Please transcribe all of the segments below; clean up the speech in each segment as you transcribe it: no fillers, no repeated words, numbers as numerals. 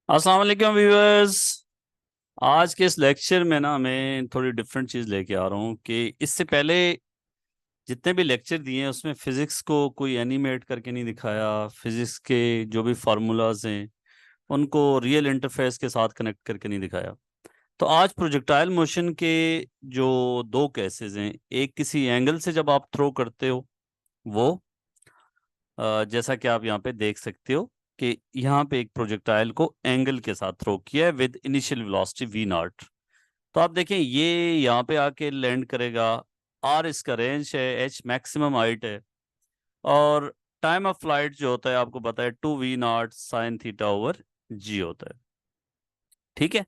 अस्सलाम वालेकुम व्यूअर्स। आज के इस लेक्चर में ना मैं थोड़ी डिफरेंट चीज़ लेके आ रहा हूँ कि इससे पहले जितने भी लेक्चर दिए हैं उसमें फिज़िक्स को कोई एनिमेट करके नहीं दिखाया। फिज़िक्स के जो भी फार्मूलाज हैं उनको रियल इंटरफेस के साथ कनेक्ट करके नहीं दिखाया। तो आज प्रोजेक्टाइल मोशन के जो दो केसेस हैं, एक किसी एंगल से जब आप थ्रो करते हो वो जैसा कि आप यहाँ पे देख सकते हो कि यहाँ पे एक प्रोजेक्टाइल को एंगल के साथ थ्रो किया है with initial velocity v naught. तो आप देखें ये यहाँ पे आके लैंड करेगा। आर इसका रेंज है, एच मैक्सिमम हाइट है, और टाइम ऑफ फ्लाइट जो होता है आपको पता है 2v0 साइन थीटा ओवर जी होता है। ठीक है।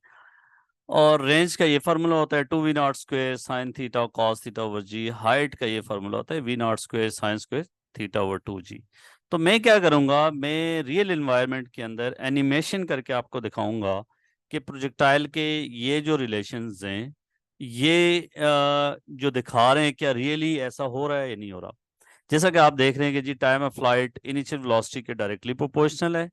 और रेंज का ये फार्मूला होता है 2v0 square sine theta cos theta over g. Height का ये फार्मूला होता है v0 square sine square theta over 2g। तो मैं क्या करूंगा, मैं रियल एनवायरनमेंट के अंदर एनिमेशन करके आपको दिखाऊंगा कि प्रोजेक्टाइल के ये जो रिलेशंस हैं ये जो दिखा रहे हैं क्या रियली ऐसा हो रहा है या नहीं हो रहा। जैसा कि आप देख रहे हैं कि जी time of flight initial velocity के डायरेक्टली प्रोपोर्शनल है।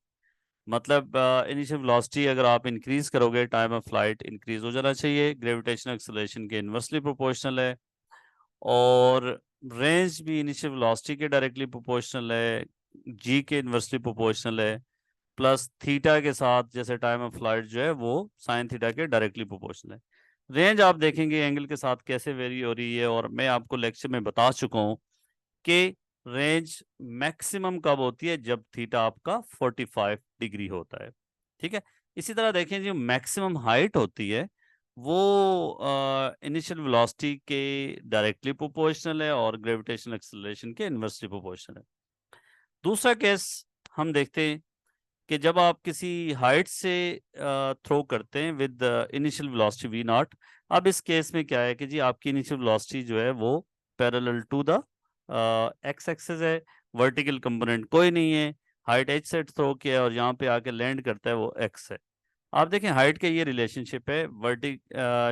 मतलब इनिशियल वेलोसिटी अगर आप इंक्रीज करोगे टाइम ऑफ फ्लाइट इंक्रीज हो जाना चाहिए, ग्रेविटेशनल एक्सेलरेशन के इन्वर्सली प्रोपोर्शनल है। और रेंज भी इनिशियल वेलोसिटी के डायरेक्टली प्रोपोर्शनल है, जी के इन्वर्सली प्रोपोर्शनल है, प्लस थीटा के साथ जैसे टाइम ऑफ फ्लाइट जो है वो साइन थीटा के डायरेक्टली प्रोपोर्शनल है। रेंज आप देखेंगे एंगल के साथ कैसे वेरी हो रही है, और मैं आपको लेक्चर में बता चुका हूँ कि रेंज मैक्सिमम कब होती है, जब थीटा आपका 45 डिग्री होता है। ठीक है। इसी तरह देखें जो मैक्सिमम हाइट होती है वो इनिशियल वेलोसिटी के डायरेक्टली प्रोपोर्शनल है और ग्रेविटेशनल एक्सेलरेशन के इन्वर्सली प्रोपोर्शनल है। दूसरा केस हम देखते हैं कि जब आप किसी हाइट से थ्रो करते हैं with initial velocity v naught. अब इस केस में क्या है कि जी आपकी इनिशियल वेलोसिटी जो है वो parallel to the x axis है, वर्टिकल कंपोनेंट कोई नहीं है। हाइट एच से थ्रो किया है और यहाँ पे आके लैंड करता है वो एक्स है। आप देखें हाइट का ये रिलेशनशिप है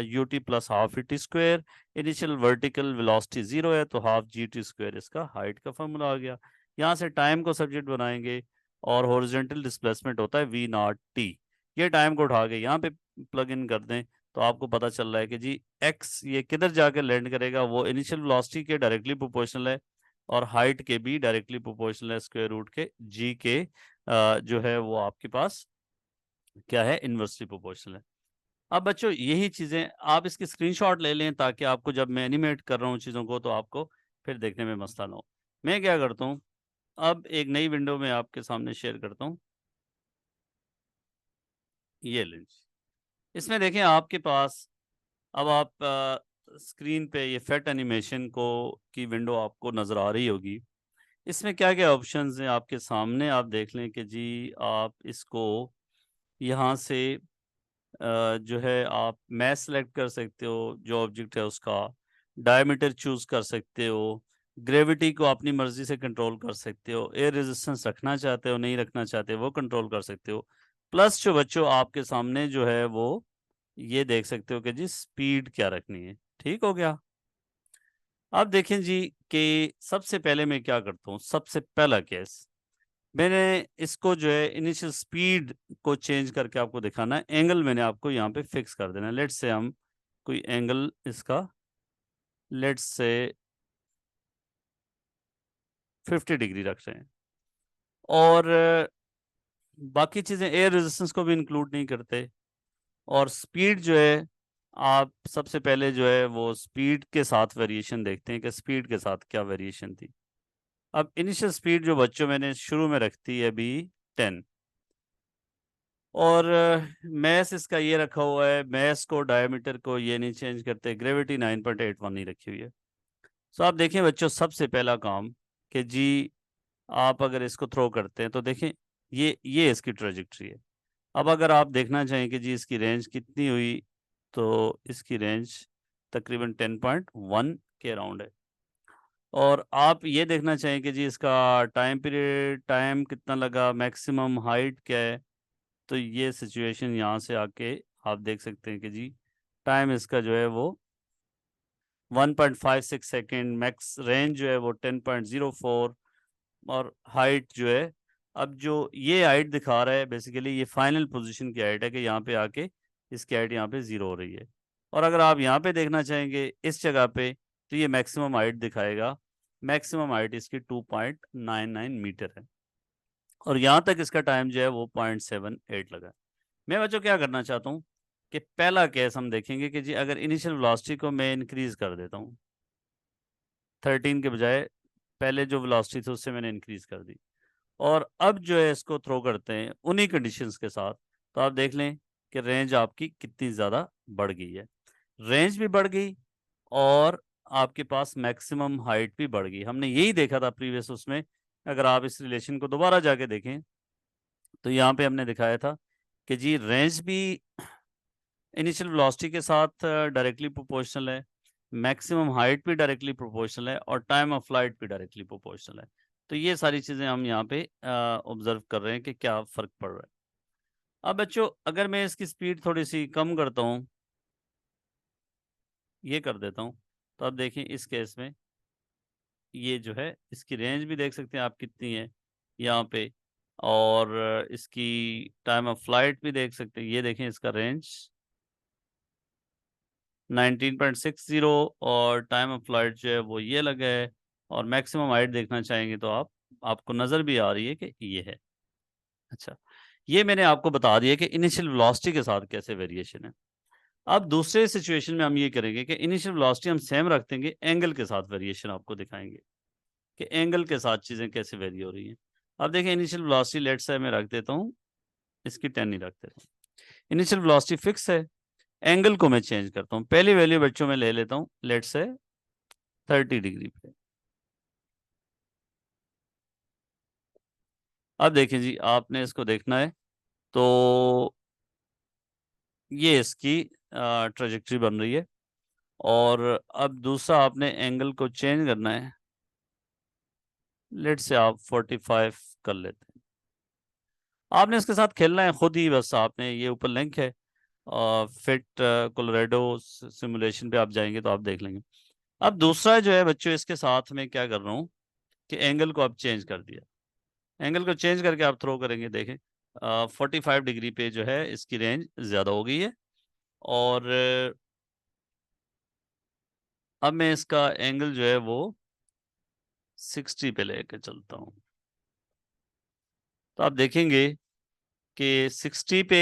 U T plus half E T square. Initial vertical velocity zero है तो हाफ जी टी स्क्वायर इसका हाइट का फॉर्मूला आ गया। यहाँ से टाइम को सब्जेक्ट बनाएंगे और हॉरिजॉन्टल डिस्प्लेसमेंट होता है वी नॉट टी। ये टाइम को उठा के यहाँ पे प्लग इन कर दें तो आपको पता चल रहा है कि जी एक्स ये किधर जाकर लैंड करेगा, वो इनिशियल वेलोसिटी के डायरेक्टली प्रोपोर्शनल है और हाइट के भी डायरेक्टली प्रोपोर्शनल है स्क्वायर रूट के जी के जो है वो आपके पास क्या है, इन्वर्सली प्रोपोर्शनल है। अब बच्चों यही चीजें आप इसकी स्क्रीनशॉट ले लें ताकि आपको जब मैं एनिमेट कर रहा हूँ चीज़ों को तो आपको फिर देखने में मसला ना हो। मैं क्या करता हूँ, अब एक नई विंडो में आपके सामने शेयर करता हूँ। ये लेंस इसमें देखें आपके पास, अब आप स्क्रीन पे ये फेट एनिमेशन को की विंडो आपको नज़र आ रही होगी। इसमें क्या क्या ऑप्शंस हैं आपके सामने, आप देख लें कि जी आप इसको यहाँ से जो है आप मैथ सेलेक्ट कर सकते हो, जो ऑब्जेक्ट है उसका डायमीटर चूज कर सकते हो, ग्रेविटी को अपनी मर्जी से कंट्रोल कर सकते हो, एयर रेजिस्टेंस रखना चाहते हो नहीं रखना चाहते वो कंट्रोल कर सकते हो। प्लस जो बच्चों आपके सामने जो है वो ये देख सकते हो कि जी स्पीड क्या रखनी है। ठीक हो गया। अब देखें जी कि सबसे पहले मैं क्या करता हूँ, सबसे पहला केस मैंने इसको जो है इनिशियल स्पीड को चेंज करके आपको दिखाना है। एंगल मैंने आपको यहाँ पे फिक्स कर देना है। लेट्स से हम कोई एंगल इसका लेट्स से 50 डिग्री रख रहे हैं। और बाकी चीज़ें एयर रेजिस्टेंस को भी इंक्लूड नहीं करते। और स्पीड जो है आप सबसे पहले जो है वो स्पीड के साथ वेरिएशन देखते हैं कि स्पीड के साथ क्या वेरिएशन थी। अब इनिशियल स्पीड जो बच्चों मैंने शुरू में रखती है अभी 10। और मैस इसका ये रखा हुआ है, मैस को डायमीटर को ये नहीं चेंज करते, ग्रेविटी 9.81 नहीं रखी हुई है। सो आप देखें बच्चों सबसे पहला काम कि जी आप अगर इसको थ्रो करते हैं तो देखें ये इसकी ट्रेजेक्ट्री है। अब अगर आप देखना चाहें कि जी इसकी रेंज कितनी हुई तो इसकी रेंज तकरीबन 10.1 के अराउंड है। और आप ये देखना चाहें कि जी इसका टाइम पीरियड टाइम कितना लगा, मैक्सिमम हाइट क्या है, तो ये सिचुएशन यहाँ से आके आप देख सकते हैं कि जी टाइम इसका जो है वो 1.56 सेकेंड, मैक्स रेंज जो है वो 10.04, और हाइट जो है अब जो ये हाइट दिखा रहा है बेसिकली ये फाइनल पोजीशन की हाइट है कि यहाँ पे आके इसकी हाइट यहाँ पे 0 हो रही है। और अगर आप यहाँ पे देखना चाहेंगे इस जगह पे तो ये मैक्सिमम हाइट दिखाएगा। मैक्सिमम हाइट इसकी 2.99 मीटर है और यहाँ तक इसका टाइम जो है वो 0.78 लगा है। मैं बच्चों क्या करना चाहता हूँ कि पहला केस हम देखेंगे कि जी अगर इनिशियल वेलोसिटी को मैं इंक्रीज कर देता हूँ 13 के बजाय पहले जो वेलोसिटी थी उससे मैंने इंक्रीज कर दी और अब जो है इसको थ्रो करते हैं उन्हीं कंडीशंस के साथ, तो आप देख लें कि रेंज आपकी कितनी ज़्यादा बढ़ गई है। रेंज भी बढ़ गई और आपके पास मैक्सिमम हाइट भी बढ़ गई। हमने यही देखा था प्रीवियस उसमें। अगर आप इस रिलेशन को दोबारा जाके देखें तो यहाँ पे हमने दिखाया था कि जी रेंज भी इनिशियल वेलोसिटी के साथ डायरेक्टली प्रोपोर्शनल है, मैक्सिमम हाइट भी डायरेक्टली प्रोपोर्शनल है और टाइम ऑफ फ्लाइट भी डायरेक्टली प्रोपोर्शनल है। तो ये सारी चीज़ें हम यहाँ पे ऑब्जर्व कर रहे हैं कि क्या फ़र्क पड़ रहा है। अब बच्चों अगर मैं इसकी स्पीड थोड़ी सी कम करता हूँ, ये कर देता हूँ, तो अब देखें इस केस में ये जो है इसकी रेंज भी देख सकते हैं आप कितनी है यहाँ पे और इसकी टाइम ऑफ फ्लाइट भी देख सकते हैं। ये देखें इसका रेंज 19.60 और टाइम ऑफ फ्लाइट जो है वो ये लगा है और मैक्सिमम हाइट देखना चाहेंगे तो आपको नज़र भी आ रही है कि ये है। अच्छा, ये मैंने आपको बता दिया कि इनिशियल वेलोसिटी के साथ कैसे वेरिएशन है। अब दूसरे सिचुएशन में हम ये करेंगे कि इनिशियल वेलोसिटी हम सेम रख देंगे, एंगल के साथ वेरिएशन आपको दिखाएंगे कि एंगल के साथ चीज़ें कैसे वेरी हो रही हैं। अब देखें इनिशियल वेलोसिटी लेट्स से मैं रख देता हूँ, इसकी 10 ही रख देता हूँ। इनिशियल वेलोसिटी फिक्स है, एंगल को मैं चेंज करता हूँ। पहली वैल्यू बच्चों में ले लेता हूँ लेट्स से 30 डिग्री पे। अब देखिए जी आपने इसको देखना है तो ये इसकी ट्रेजेक्ट्री बन रही है और अब दूसरा आपने एंगल को चेंज करना है। लेट्स से आप 45 कर लेते हैं। आपने इसके साथ खेलना है खुद ही, बस आपने ये ऊपर लिंक है फिट कोलोरेडो सिमुलेशन पे आप जाएंगे तो आप देख लेंगे। अब दूसरा जो है बच्चों इसके साथ में क्या कर रहा हूँ कि एंगल को आप चेंज कर दिया। एंगल को चेंज करके आप थ्रो करेंगे, देखें 45 डिग्री पे जो है इसकी रेंज ज़्यादा हो गई है और अब मैं इसका एंगल जो है वो 60 पे लेके चलता हूँ। तो आप देखेंगे कि 60 पे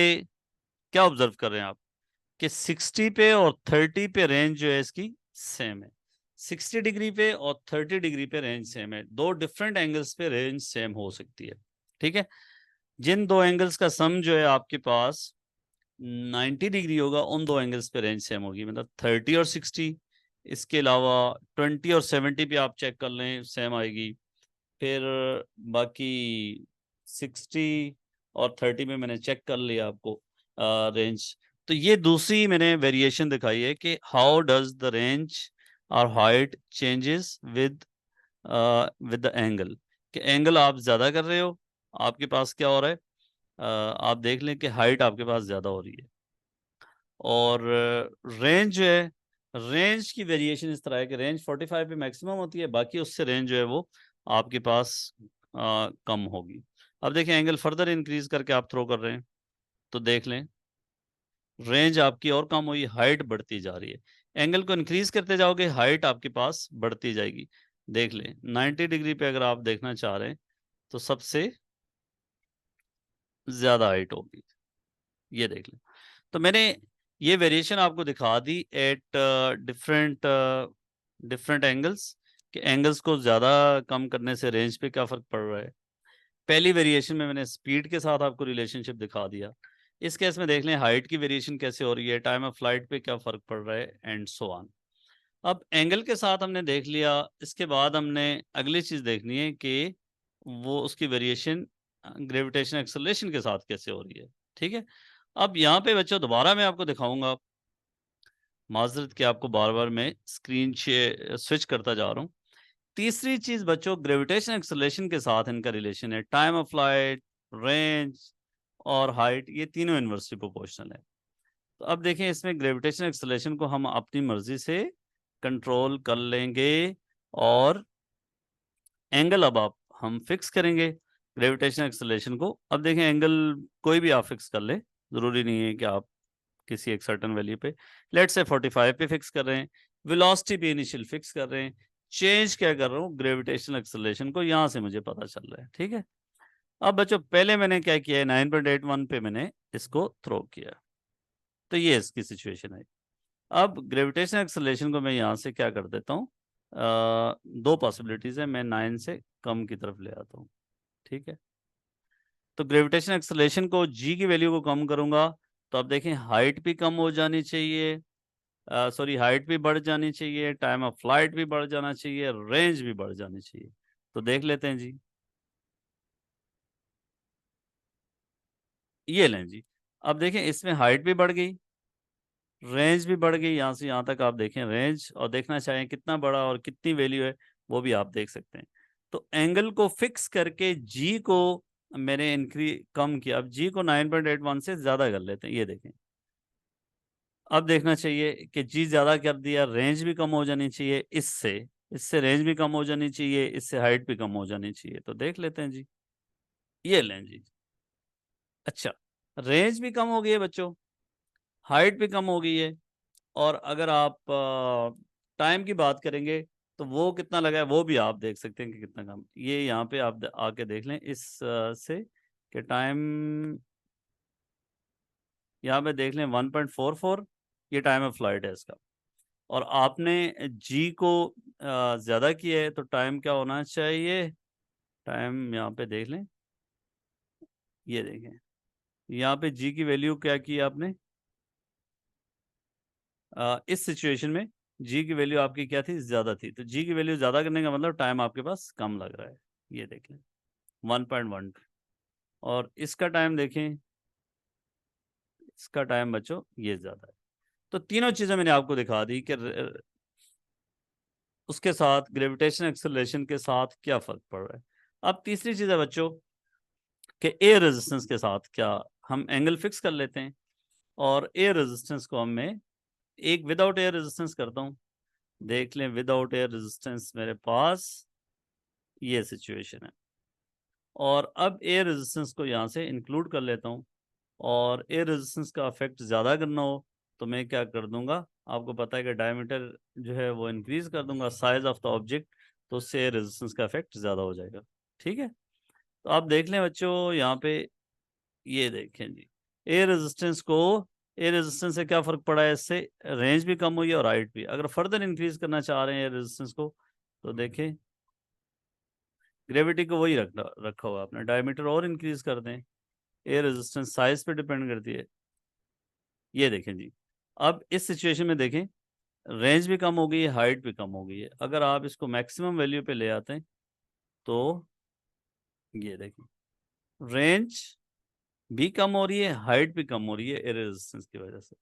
क्या ऑब्जर्व कर रहे हैं आप कि 60 पे और 30 पे रेंज जो है इसकी सेम है। 60 डिग्री पे और 30 डिग्री पे रेंज सेम है। दो डिफरेंट एंगल्स पे रेंज सेम हो सकती है, ठीक है। जिन दो एंगल्स का सम जो है आपके पास 90 डिग्री होगा उन दो एंगल्स पे रेंज सेम होगी, मतलब 30 और 60। इसके अलावा 20 और 70 पे आप चेक कर लें सेम आएगी। फिर बाकी 60 और 30 में मैंने चेक कर लिया आपको रेंज। तो ये दूसरी मैंने वेरिएशन दिखाई है कि हाउ डज द रेंज और height changes with the angle. कि एंगल आप ज़्यादा कर रहे हो, आपके पास क्या हो रहा है, आप देख लें कि हाइट आपके पास ज़्यादा हो रही है। और रेंज जो है, रेंज की वेरिएशन इस तरह है कि रेंज 45 पे मैक्सिमम होती है, बाकी उससे रेंज जो है वो आपके पास कम होगी। अब देखें एंगल फर्दर इंक्रीज करके आप थ्रो कर रहे हैं तो देख लें रेंज आपकी और कम हुई, हाइट बढ़ती जा रही है। एंगल को इंक्रीज करते जाओगे हाइट आपके पास बढ़ती जाएगी। देख लें 90 डिग्री पे अगर आप देखना चाह रहे हैं तो सबसे ज्यादा हाइट होगी, ये देख लें। तो मैंने ये वेरिएशन आपको दिखा दी एट डिफरेंट डिफरेंट एंगल्स कि एंगल्स को ज़्यादा कम करने से रेंज पे क्या फ़र्क पड़ रहा है। पहली वेरिएशन में मैंने स्पीड के साथ आपको रिलेशनशिप दिखा दिया। इस केस में देख लें हाइट की वेरिएशन कैसे हो रही है, टाइम ऑफ फ्लाइट पे क्या फ़र्क पड़ रहा है एंड सो ऑन। अब एंगल के साथ हमने देख लिया, इसके बाद हमने अगली चीज़ देखनी है कि वो उसकी वेरिएशन ग्रेविटेशन एक्सेलरेशन के साथ कैसे हो रही है, ठीक है। अब यहाँ पे बच्चों दोबारा मैं आपको दिखाऊंगा, माजरत कि आपको बार बार मैं स्क्रीन स्विच करता जा रहा हूँ। तीसरी चीज बच्चों ग्रेविटेशन एक्सेलरेशन के साथ इनका रिलेशन है, टाइम ऑफ फ्लाइट, रेंज और हाइट, ये तीनों इनवर्सली प्रोपोर्शनल है। तो अब देखें इसमें ग्रेविटेशन एक्सेलरेशन को हम अपनी मर्जी से कंट्रोल कर लेंगे और एंगल अब आप हम फिक्स करेंगे। ग्रेविटेशनल एक्सेलरेशन को। अब देखें एंगल कोई भी आप फिक्स कर ले, जरूरी नहीं है कि आप किसी एक सर्टेन वैल्यू पे, लेट्स से 45 पे फिक्स कर रहे हैं, वेलोसिटी भी इनिशियल फिक्स कर रहे हैं, चेंज क्या कर रहा हूँ ग्रेविटेशनल एक्सेलरेशन को, यहां से मुझे पता चल रहा है। ठीक है, अब बच्चों पहले मैंने क्या किया है, 9.81 पे मैंने इसको थ्रो किया, तो ये इसकी सिचुएशन है। अब ग्रेविटेशनल एक्सेलरेशन को मैं यहाँ से क्या कर देता हूँ, दो पॉसिबिलिटीज है, मैं 9 से कम की तरफ ले आता हूँ। ठीक है, तो ग्रेविटेशनल एक्सेलरेशन को जी की वैल्यू को कम करूंगा, तो आप देखें हाइट भी कम हो जानी चाहिए, सॉरी हाइट भी बढ़ जानी चाहिए, टाइम ऑफ फ्लाइट भी बढ़ जाना चाहिए, रेंज भी बढ़ जानी चाहिए। तो देख लेते हैं जी, ये लें जी। अब देखें इसमें हाइट भी बढ़ गई, रेंज भी बढ़ गई, यहाँ से यहाँ तक आप देखें रेंज, और देखना चाहें कितना बड़ा और कितनी वैल्यू है वो भी आप देख सकते हैं। तो एंगल को फिक्स करके जी को मैंने इंक्रीज कम किया, अब जी को 9.81 से ज्यादा कर लेते हैं, ये देखें। अब देखना चाहिए कि जी ज्यादा कर दिया, रेंज भी कम हो जानी चाहिए, इससे इससे रेंज भी कम हो जानी चाहिए, इससे हाइट भी कम हो जानी चाहिए। तो देख लेते हैं जी, ये लें जी। अच्छा, रेंज भी कम हो गई है बच्चों, हाइट भी कम हो गई है, और अगर आप टाइम की बात करेंगे तो वो कितना लगा है वो भी आप देख सकते हैं कि कितना कम, ये यहाँ पे आप आके देख लें इस से कि टाइम यहाँ पे देख लें 1.44, ये टाइम ऑफ फ्लाइट है इसका, और आपने जी को ज़्यादा किया है, तो टाइम क्या होना चाहिए, टाइम यहाँ पे देख लें, ये देखें यहाँ पे जी की वैल्यू क्या की आपने, इस सिचुएशन में जी की वैल्यू आपकी क्या थी, ज़्यादा थी, तो जी की वैल्यू ज़्यादा करने का मतलब टाइम आपके पास कम लग रहा है, ये देख लें 1.1। और इसका टाइम देखें, इसका टाइम बच्चों ये ज़्यादा है। तो तीनों चीज़ें मैंने आपको दिखा दी कि उसके साथ ग्रेविटेशन एक्सेलरेशन के साथ क्या फ़र्क पड़ रहा है। अब तीसरी चीज़ है बच्चों कि एयर रेजिस्टेंस के साथ क्या, हम एंगल फिक्स कर लेते हैं और एयर रेजिस्टेंस को हम मैं एक विदाउट एयर रेजिस्टेंस करता हूँ। देख लें विदाउट एयर रेजिस्टेंस मेरे पास ये सिचुएशन है, और अब एयर रेजिस्टेंस को यहाँ से इंक्लूड कर लेता हूँ, और एयर रेजिस्टेंस का इफेक्ट ज़्यादा करना हो तो मैं क्या कर दूंगा, आपको पता है कि डायमीटर जो है वो इंक्रीज कर दूंगा, साइज ऑफ द ऑब्जेक्ट, तो उससे एयर रेजिस्टेंस का इफेक्ट ज़्यादा हो जाएगा। ठीक है, तो आप देख लें बच्चों यहाँ पे, ये देखें जी, एयर रेजिस्टेंस को, एयर रेजिस्टेंस से क्या फ़र्क पड़ा है, इससे रेंज भी कम हुई है और हाइट भी। अगर फर्दर इंक्रीज करना चाह रहे हैं एयर रेजिस्टेंस को, तो देखें ग्रेविटी को वही रखना रखा हुआ आपने, डायमीटर और इंक्रीज कर दें, एयर रेजिस्टेंस साइज पे डिपेंड करती है। ये देखें जी, अब इस सिचुएशन में देखें रेंज भी कम हो गई है, हाइट भी कम हो गई है। अगर आप इसको मैक्सिमम वैल्यू पे ले आते हैं तो ये देखें रेंज भी कम हो रही है, हाइट भी कम हो रही है एयर रेजिस्टेंस की वजह से।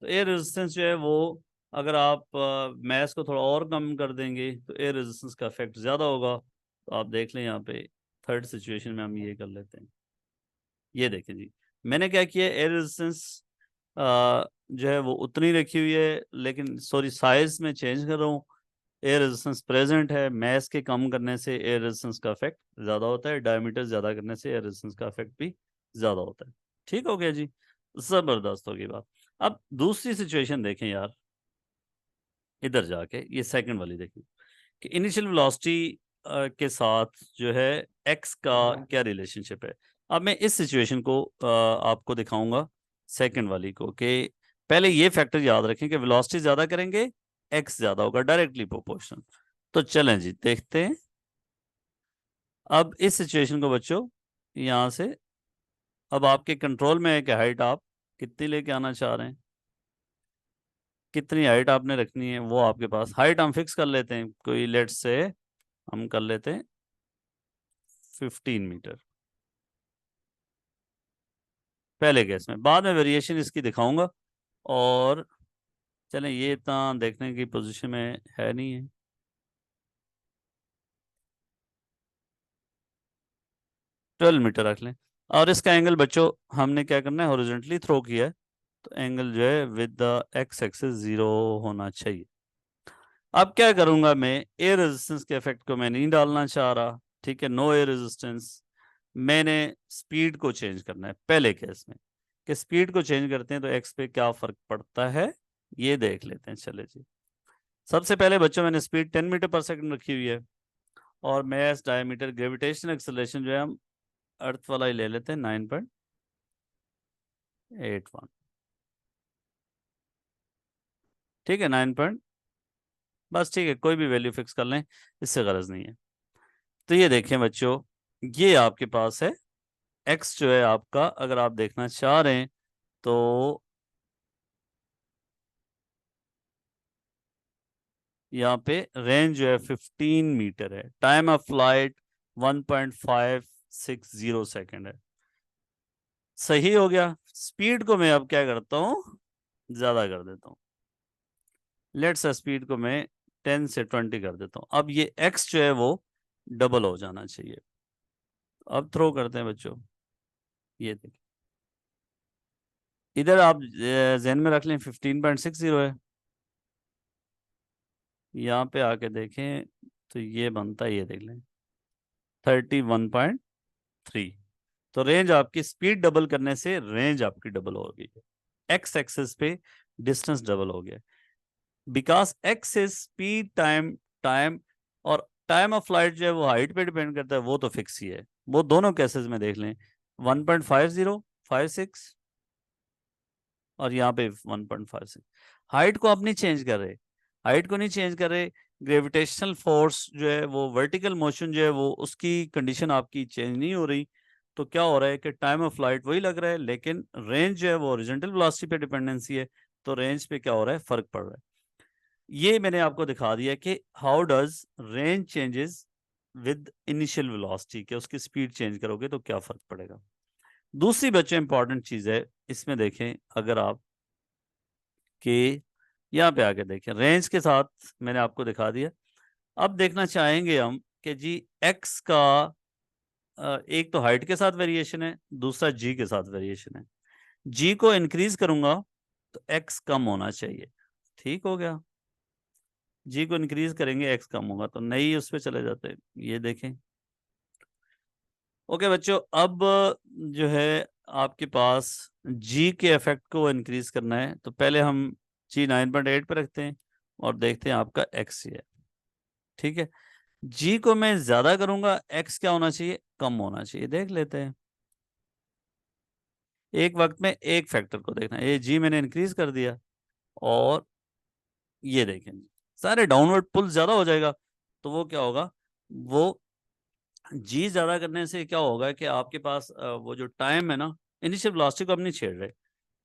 तो एयर रेजिस्टेंस जो है वो, अगर आप मैस को थोड़ा और कम कर देंगे तो एयर रेजिस्टेंस का इफेक्ट ज़्यादा होगा। तो आप देख लें यहाँ पे थर्ड सिचुएशन में हम ये कर लेते हैं, ये देखें जी, मैंने क्या किया, एयर रेजिस्टेंस जो है वो उतनी रखी हुई है, लेकिन सॉरी साइज में चेंज कर रहा हूँ, एयर रेजिस्टेंस प्रेजेंट है, मैस के कम करने से एयर रेजिस्टेंस का इफेक्ट ज़्यादा होता है, डायमीटर ज़्यादा करने से एयर रेजिस्टेंस का इफेक्ट भी ज़्यादा होता है। ठीक हो गया जी, ज़बरदस्त होगी बात। अब दूसरी सिचुएशन देखें यार, इधर जाके ये सेकंड वाली देखें कि इनिशियल वेलोसिटी के साथ जो है एक्स का क्या रिलेशनशिप है। अब मैं इस सिचुएशन को आपको दिखाऊंगा, सेकंड वाली को, कि पहले ये फैक्टर याद रखें कि वेलोसिटी ज़्यादा करेंगे एक्स ज़्यादा होगा, डायरेक्टली प्रोपोर्शनल। तो चलें जी देखते हैं। अब इस सिचुएशन को बच्चों यहाँ से, अब आपके कंट्रोल में है कि हाइट आप कितनी लेके आना चाह रहे हैं, कितनी हाइट आपने रखनी है वो आपके पास, हाइट हम फिक्स कर लेते हैं, कोई लेट्स से हम कर लेते हैं 15 मीटर पहले केस में, बाद में वेरिएशन इसकी दिखाऊंगा। और चलें ये इतना देखने की पोजीशन में है नहीं है, 12 मीटर रख लें। और इसका एंगल बच्चों हमने क्या करना है, हॉरिजॉन्टली थ्रो किया है, तो एंगल जो है विद द एक्स एक्सिस 0 होना चाहिए। अब क्या करूंगा मैं, एयर रेजिस्टेंस के इफेक्ट को मैं नहीं डालना चाह रहा, ठीक है, नो एयर रेजिस्टेंस, मैंने स्पीड को चेंज करना है पहले केस में, कि स्पीड को चेंज करते हैं तो एक्स पे क्या फर्क पड़ता है, ये देख लेते हैं। चले जी, सबसे पहले बच्चों मैंने स्पीड 10 मीटर पर सेकंड रखी हुई है, और मैस डायमीटर ग्रेविटेशन एक्सेलरेशन जो है हम अर्थ वाला ही ले लेते हैं, 9.81। ठीक है, 9 बस ठीक है, कोई भी वैल्यू फिक्स कर लें, इससे गरज नहीं है। तो ये देखें बच्चों, ये आपके पास है एक्स जो है आपका, अगर आप देखना चाह रहे हैं तो यहाँ पे रेंज जो है 15 मीटर है, टाइम ऑफ फ्लाइट 1.560 सेकेंड है। सही हो गया। स्पीड को मैं अब क्या करता हूँ, ज्यादा कर देता हूँ। लेट्स स्पीड को मैं 10 से 20 कर देता हूँ। अब ये एक्स जो है वो डबल हो जाना चाहिए। अब थ्रो करते हैं बच्चों, ये देखिए, इधर आप जहन में रख लें 15.60 है, यहाँ पे आके देखें तो ये बनता है, ये देख लें 31.3। तो रेंज आपकी, स्पीड डबल करने से रेंज आपकी डबल हो गई है, एक्स एक्सिस पे डिस्टेंस डबल हो गया, because x is speed time time, और टाइम ऑफ फ्लाइट जो है वो हाइट पे डिपेंड करता है, वो तो फिक्स ही है। वो दोनों केसेस में देख लें, 1.5056 और यहाँ पे 1.56। हाइट को आप नहीं चेंज कर रहे, हाइट को नहीं चेंज कर रहे, ग्रेविटेशनल फोर्स जो है वो, वर्टिकल मोशन जो है वो, उसकी कंडीशन आपकी चेंज नहीं हो रही। तो क्या हो रहा है कि टाइम ऑफ फ्लाइट वही लग रहा है, लेकिन रेंज जो है वो ओरिजेंटल वेलोसिटी पे डिपेंडेंसी है, तो रेंज पे क्या हो रहा है, फर्क पड़ रहा है। ये मैंने आपको दिखा दिया कि how does range changes with initial velocity, के उसकी स्पीड चेंज करोगे तो क्या फर्क पड़ेगा। दूसरी बच्चे इंपॉर्टेंट चीज है इसमें, देखें अगर आप कि यहाँ पे आके देखें, रेंज के साथ मैंने आपको दिखा दिया। अब देखना चाहेंगे हम कि जी एक्स का एक तो हाइट के साथ वेरिएशन है, दूसरा जी के साथ वेरिएशन है। जी को इंक्रीज करूंगा तो एक्स कम होना चाहिए, ठीक हो गया। जी को इंक्रीज करेंगे एक्स कम होगा, तो नई उस पर चले जाते हैं, ये देखें। ओके बच्चों, अब जो है आपके पास जी के इफेक्ट को इंक्रीज करना है, तो पहले हम जी 9.8 पे रखते हैं और देखते हैं आपका एक्स ही है। ठीक है, जी को मैं ज्यादा करूंगा, एक्स क्या होना चाहिए, कम होना चाहिए, देख लेते हैं। एक वक्त में एक फैक्टर को देखना, ये जी मैंने इंक्रीज कर दिया, और ये देखें सारे डाउनवर्ड पुल ज्यादा हो जाएगा, तो वो क्या होगा, वो जी ज्यादा करने से क्या होगा कि आपके पास वो जो टाइम है ना, इनिशियल वेलोसिटी को आप नहीं छेड़ रहे,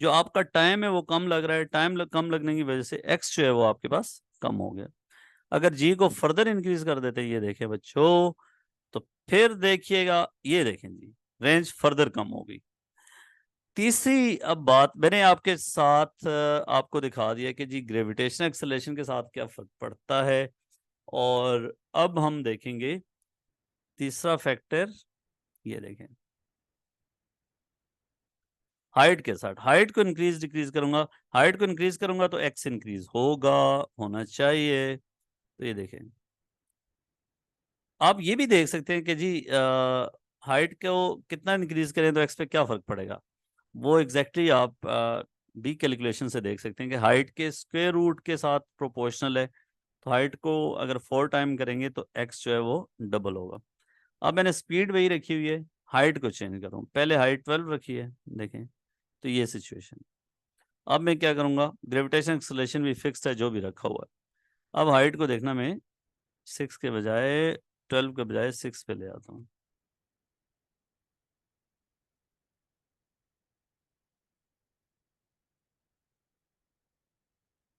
जो आपका टाइम है वो कम लग रहा है, कम लगने की वजह से एक्स जो है वो आपके पास कम हो गया। अगर जी को फर्दर इंक्रीज कर देते हैं, ये देखें बच्चों, तो फिर देखिएगा, ये देखें जी, रेंज फर्दर कम होगी। तीसरी अब बात मैंने आपके साथ आपको दिखा दिया कि जी ग्रेविटेशन एक्सेलरेशन के साथ क्या फर्क पड़ता है। और अब हम देखेंगे तीसरा फैक्टर, ये देखें हाइट के साथ, हाइट को इंक्रीज डिक्रीज करूंगा, हाइट को इंक्रीज करूंगा तो एक्स इंक्रीज होगा, होना चाहिए। तो ये देखें, आप ये भी देख सकते हैं कि जी हाइट को कितना इंक्रीज करें तो एक्स पे क्या फर्क पड़ेगा। वो एग्जैक्टली आप भी कैलकुलेशन से देख सकते हैं कि हाइट के स्क्वायर रूट के साथ प्रोपोर्शनल है, तो हाइट को अगर 4 टाइम करेंगे तो एक्स जो है वो डबल होगा। अब मैंने स्पीड वही रखी हुई है, हाइट को चेंज करूँ, पहले हाइट 12 रखी है, देखें तो ये सिचुएशन। अब मैं क्या करूंगा, ग्रेविटेशन एक्सेलरेशन भी फिक्स्ड है जो भी रखा हुआ है। अब हाइट को देखना, मैं 6 के बजाय 12 के बजाय 6 पे ले आता हूँ।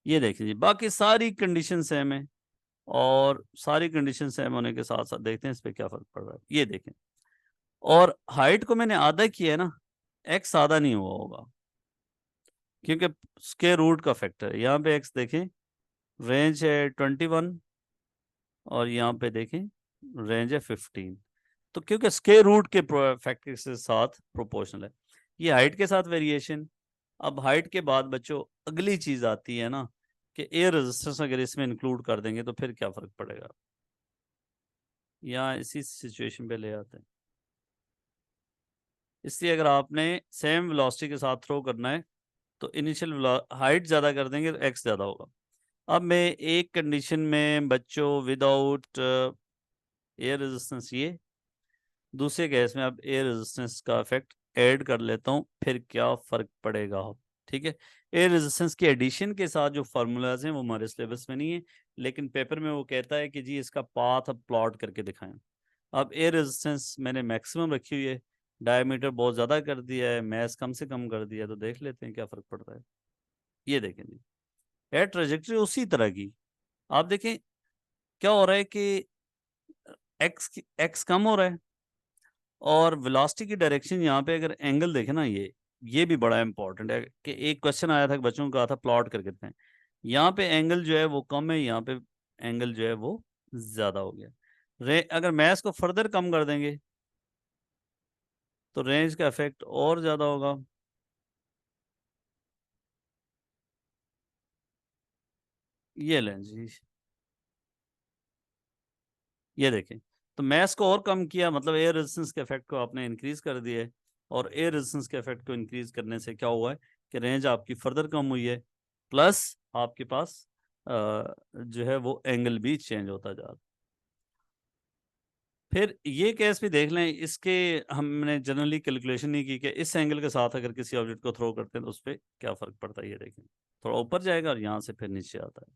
ये देखिए जी, बाकी सारी कंडीशन सेम है, और सारी कंडीशन सेम होने के साथ साथ देखते हैं इस पे क्या फर्क पड़ रहा है, ये देखें। और हाइट को मैंने आधा किया है ना, एक्स आधा नहीं हुआ होगा, क्योंकि स्क्वायर रूट का फैक्टर है। यहाँ पे एक्स देखें, रेंज है 21, और यहाँ पे देखें रेंज है 15। तो क्योंकि स्क्वायर रूट के फैक्टर के साथ प्रोपोर्शनल है, ये हाइट के साथ वेरिएशन। अब हाइट के बाद बच्चों अगली चीज आती है ना, कि एयर रेजिस्टेंस अगर इसमें इंक्लूड कर देंगे तो फिर क्या फर्क पड़ेगा, यहाँ इसी सिचुएशन पे ले आते हैं। इसलिए अगर आपने सेम वेलोसिटी के साथ थ्रो करना है तो इनिशियल हाइट ज़्यादा कर देंगे तो एक्स ज़्यादा होगा। अब मैं एक कंडीशन में बच्चों विदाउट एयर रेजिस्टेंस, ये दूसरे केस में अब एयर रेजिस्टेंस का इफेक्ट ऐड कर लेता हूँ, फिर क्या फ़र्क पड़ेगा। ठीक है, एयर रेजिस्टेंस के एडिशन के साथ जो फार्मूलाज हैं वो हमारे सिलेबस में नहीं है, लेकिन पेपर में वो कहता है कि जी इसका पाथ अब प्लॉट करके दिखाएं। अब एयर रेजिस्टेंस मैंने मैक्सिमम रखी हुई है, डायमीटर बहुत ज़्यादा कर दिया है, मैस कम से कम कर दिया है, तो देख लेते हैं क्या फ़र्क पड़ता है। ये देखें जी, एयर ट्रेजेक्ट्री उसी तरह की। आप देखें क्या हो रहा है कि एक्स कम हो रहा है, और वेलोसिटी की डायरेक्शन यहाँ पे अगर एंगल देखें ना, ये भी बड़ा इंपॉर्टेंट है कि एक क्वेश्चन आया था कि बच्चों को कहा था प्लॉट करके दें। यहाँ पे एंगल जो है वो कम है, यहाँ पे एंगल जो है वो ज्यादा हो गया। अगर मैथ्स को फर्दर कम कर देंगे तो रेंज का इफेक्ट और ज्यादा होगा। ये लें जी, ये देखें, तो मैथ्स को और कम किया, मतलब एयर रेजिस्टेंस के इफेक्ट को आपने इंक्रीज कर दिया है, और एयर रेजिस्टेंस के इफेक्ट को इंक्रीज करने से क्या हुआ है कि रेंज आपकी फर्दर कम हुई है, प्लस आपके पास जो है वो एंगल भी चेंज होता जा रहा है। फिर ये केस भी देख लें, इसके हमने जनरली कैलकुलेशन नहीं की कि इस एंगल के साथ अगर किसी ऑब्जेक्ट को थ्रो करते हैं तो उस पर क्या फर्क पड़ता है। ये देखें, थोड़ा ऊपर जाएगा और यहाँ से फिर नीचे आता है।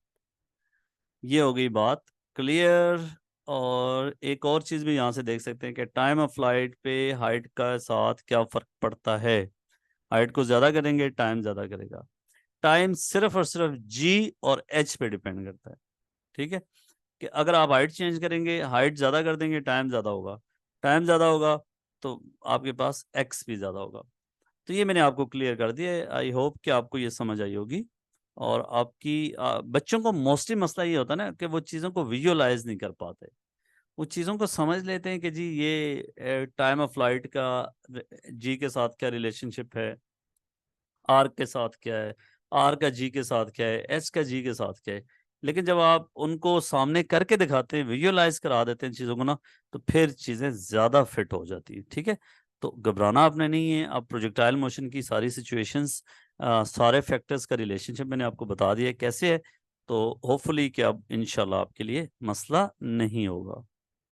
ये हो गई बात क्लियर। और एक और चीज़ भी यहाँ से देख सकते हैं कि टाइम ऑफ फ्लाइट पे हाइट का साथ क्या फ़र्क पड़ता है। हाइट को ज़्यादा करेंगे टाइम ज़्यादा करेगा। टाइम सिर्फ और सिर्फ जी और एच पे डिपेंड करता है। ठीक है, कि अगर आप हाइट चेंज करेंगे, हाइट ज़्यादा कर देंगे, टाइम ज़्यादा होगा, टाइम ज़्यादा होगा तो आपके पास एक्स भी ज़्यादा होगा। तो ये मैंने आपको क्लियर कर दिया है। आई होप कि आपको ये समझ आई होगी। और आपकी बच्चों को मोस्टली मसला ये होता है ना कि वो चीज़ों को विजुअलाइज नहीं कर पाते। वो चीज़ों को समझ लेते हैं कि जी ये टाइम ऑफ फ्लाइट का जी के साथ क्या रिलेशनशिप है, आर के साथ क्या है, आर का जी के साथ क्या है, एच का जी के साथ क्या है। लेकिन जब आप उनको सामने करके दिखाते हैं, विजुअलाइज करा देते हैं चीज़ों को ना, तो फिर चीज़ें ज़्यादा फिट हो जाती हैं। ठीक है, तो घबराना आपने नहीं है। आप प्रोजेक्टाइल मोशन की सारी सिचुएशंस, सारे फैक्टर्स का रिलेशनशिप मैंने आपको बता दिया है कैसे है। तो होपफुली कि अब इंशाल्लाह आपके लिए मसला नहीं होगा।